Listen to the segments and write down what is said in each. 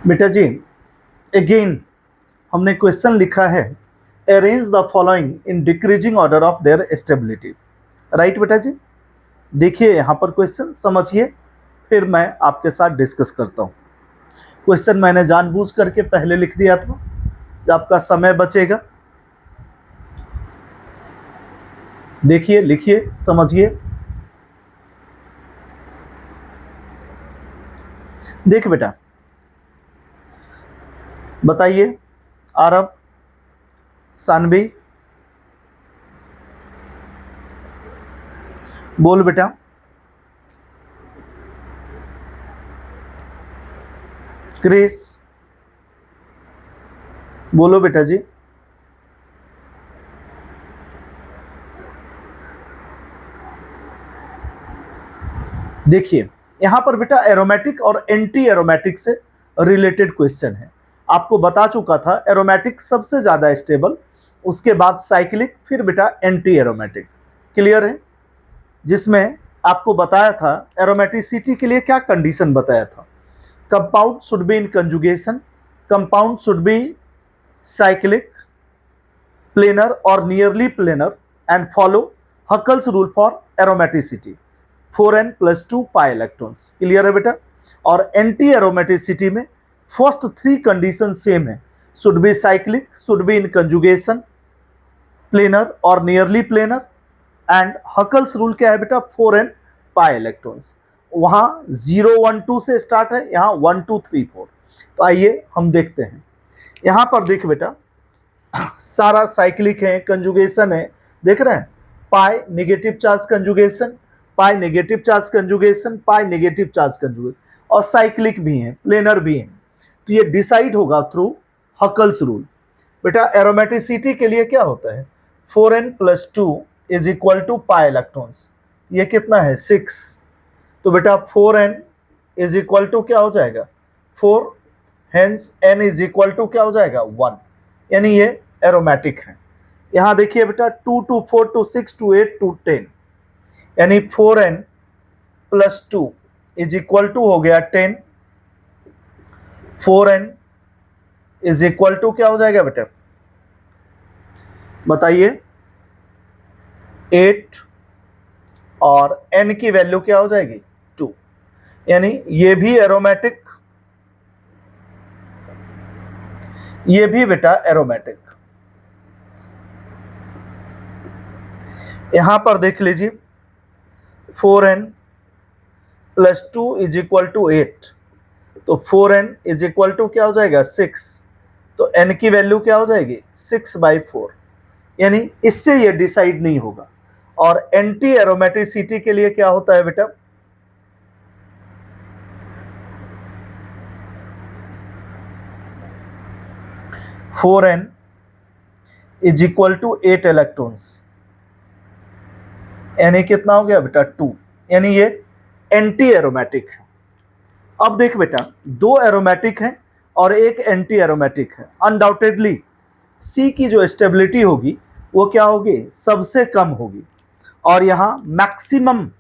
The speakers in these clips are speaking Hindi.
बेटा जी, अगेन हमने क्वेश्चन लिखा है, arrange the following in decreasing order of their stability. Right बेटा जी, देखिए यहाँ पर क्वेश्चन समझिए, फिर मैं आपके साथ डिस्कस करता हूँ। क्वेश्चन मैंने जानबूझ करके पहले लिख दिया था, जब आपका समय बचेगा। देखिए, लिखिए, समझिए। देख बेटा, बताइए आरब, सानवी, बोल बेटा। क्रिस, बोलो बेटा जी। देखिए यहाँ पर बेटा एरोमेटिक और एंटी एरोमेटिक से रिलेटेड क्वेश्चन है। आपको बता चुका था एरोमेटिक सबसे ज़्यादा स्टेबल, उसके बाद साइक्लिक, फिर बेटा एंटी एरोमेटिक। क्लियर है? जिसमें आपको बताया था एरोमेटिसिटी के लिए क्या कंडीशन बताया था। Compound should be in conjugation, compound should be cyclic, planar और nearly planar, and follow Huckel's rule for aromaticity 4n+2 pi electrons. Clear है बेटा? और एंटी एरोमेटिसिटी में फर्स्ट 3 कंडीशन सेम है, should be cyclic, should be in conjugation, planar और nearly planar, and Huckel's rule क्या है बेटा? 4n pi electrons. वहां 0 1 2 से स्टार्ट है, यहाँ 1 2 3 4। तो आइए हम देखते हैं। यहां पर देख बेटा, सारा साइक्लिक है, कंजुगेशन है, देख रहे हैं? Pi negative charge conjugation, pi negative charge conjugation, pi negative charge conjugation, और साइक्लिक भी है, प्लेनर भी है। तो ये डिसाइड होगा थ्रू हकल्स रूल। बेटा एरोमेटिसिटी के लिए क्या होता है? 4n+2 is equal to pi electrons. ये कितना है? 6। तो बेटा 4n इज इक्वल टू क्या हो जाएगा? 4, hence n is equal to क्या हो जाएगा? 1। यानी ये एरोमेटिक है। यहां देखिए बेटा 2 2 4 2 6 2 8 2 10, यानी 4n+2 इज इक्वल टू हो गया 10। 4n इज इक्वल टू क्या हो जाएगा बेटा? बताइए। 8, और n की वैल्यू क्या हो जाएगी? 2। यानी ये भी एरोमेटिक, ये भी बेटा एरोमेटिक। यहां पर देख लीजिए 4n+2 इज इक्वल टू 8, तो 4n इज इक्वल टू क्या हो जाएगा? 6। तो n की वैल्यू क्या हो जाएगी? 6/4। यानी इससे ये डिसाइड नहीं होगा। और एंटी एरोमेटिसिटी के लिए क्या होता है बेटा? Four n is equal to 8 electrons, यानी कितना हो गया बेटा? 2। यानी ये एंटी एरोमेटिक है। अब देख बेटा, 2 एरोमेटिक है और एक एंटी एरोमेटिक है। अनडाउटेडली सी की जो स्टेबिलिटी होगी वो क्या होगी? सबसे कम होगी। और यहाँ मैक्सिमम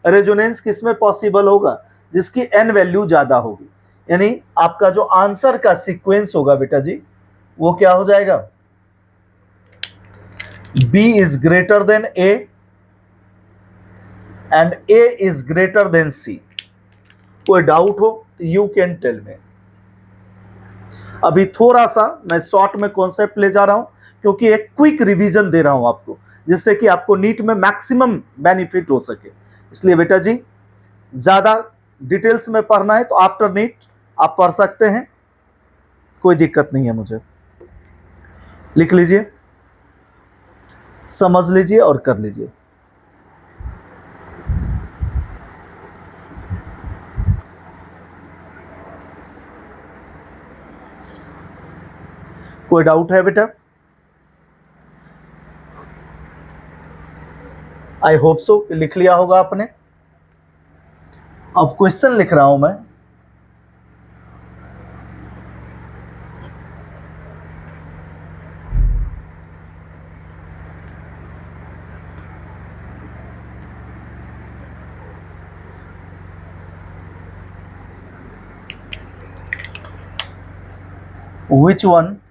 रेजोनेंस किसमें पॉसिबल होगा? जिसकी एन वैल्यू ज्यादा होगी। यानी आपका जो आंसर का सीक्वेंस होगा बेटा जी, वो क्या हो जाएगा? B is greater than A and A is greater than C। कोई डाउट हो तो यू कैन टेल मी। अभी थोड़ा सा मैं शॉर्ट में कॉन्सेप्ट ले जा रहा हूं, क्योंकि एक क्विक रिवीजन दे रहा हूं आपको, जिससे कि आपको नीट में मैक्सिमम बेनिफिट हो सके। इसलिए बेटा जी, ज्यादा डिटेल्स में पढ़ना है तो आफ्टर नीट आप पढ़ सकते हैं, कोई दिक्कत नहीं है मुझे। लिख लीजिए, समझ लीजिए और कर लीजिए। कोई डाउट है बेटा? आई होप सो लिख लिया होगा आपने। अब क्वेश्चन लिख रहा हूं मैं। which one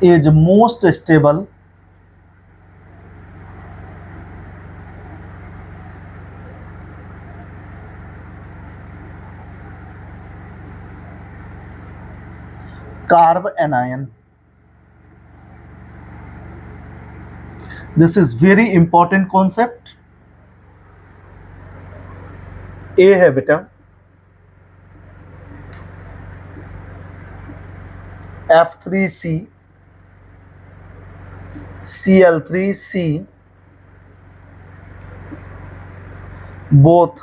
is most stable carb anion. This is very important concept. A है बेटा F3C Cl3C, both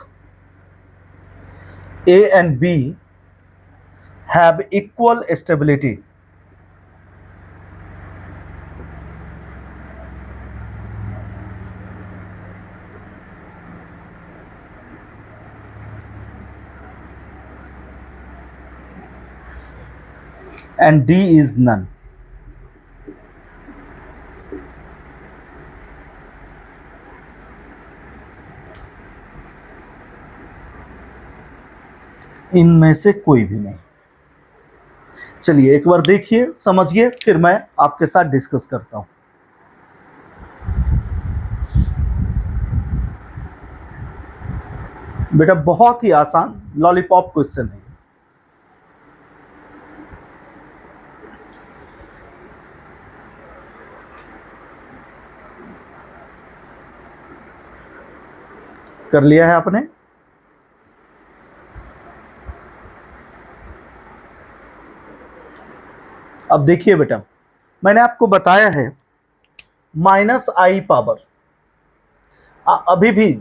A and B have equal stability. And D is none. इनमें से कोई भी नहीं। चलिए एक बार देखिए, समझिए, फिर मैं आपके साथ डिस्कस करता हूं। बेटा बहुत ही आसान लॉलीपॉप क्वेश्चन है। कर लिया है आपने? अब देखिए बेटा, मैंने आपको बताया है -i पावर, अभी भी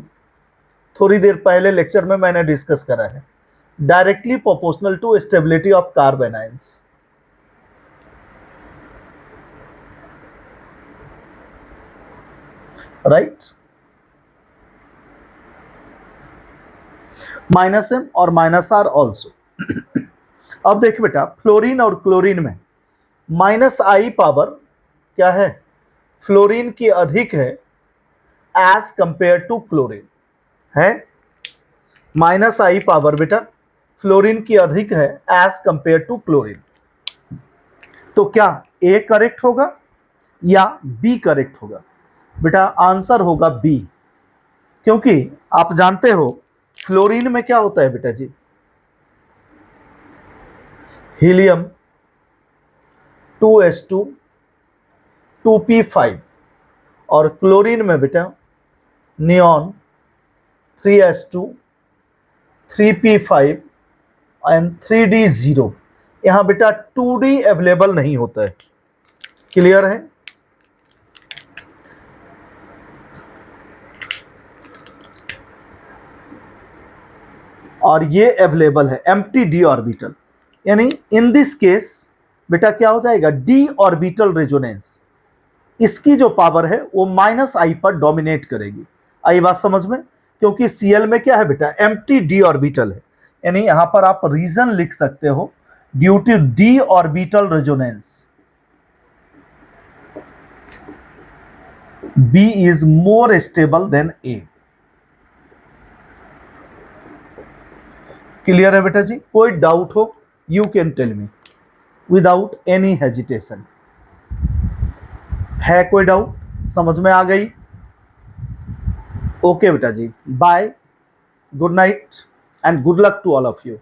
थोड़ी देर पहले लेक्चर में मैंने डिस्कस करा है, directly proportional to stability of carbanions. Right, -m और -r ऑल्सो। अब देखिए बेटा, फ्लोरीन और क्लोरीन में -i पावर क्या है, फ्लोरीन की अधिक है एज कंपेयर टू क्लोरीन है। -i पावर बेटा फ्लोरीन की अधिक है एज कंपेयर टू क्लोरीन। तो क्या A करेक्ट होगा या B करेक्ट होगा? बेटा आंसर होगा B, क्योंकि आप जानते हो फ्लोरीन में क्या होता है बेटा जी, हीलियम 2s2 2p5, और क्लोरीन में बेटा neon 3s2 3p5 and 3d0। यहां बेटा 2d अवेलेबल नहीं होता है। क्लियर है? और ये अवेलेबल है एम्प्टी d ऑर्बिटल, यानी इन दिस केस बेटा क्या हो जाएगा, d ऑर्बिटल रेजोनेंस, इसकी जो पावर है वो -i पर डोमिनेट करेगी। आई बात समझ में? क्योंकि Cl में क्या है बेटा, एम्प्टी d ऑर्बिटल है, यानी यहां पर आप रीजन लिख सकते हो due to d orbital resonance B is more stable than A। Clear है बेटा जी? कोई डाउट हो you can tell me without any hesitation. है कोई डाउट? समझ में आ गई? ओके बेटा जी, bye, good night and good luck to all of you.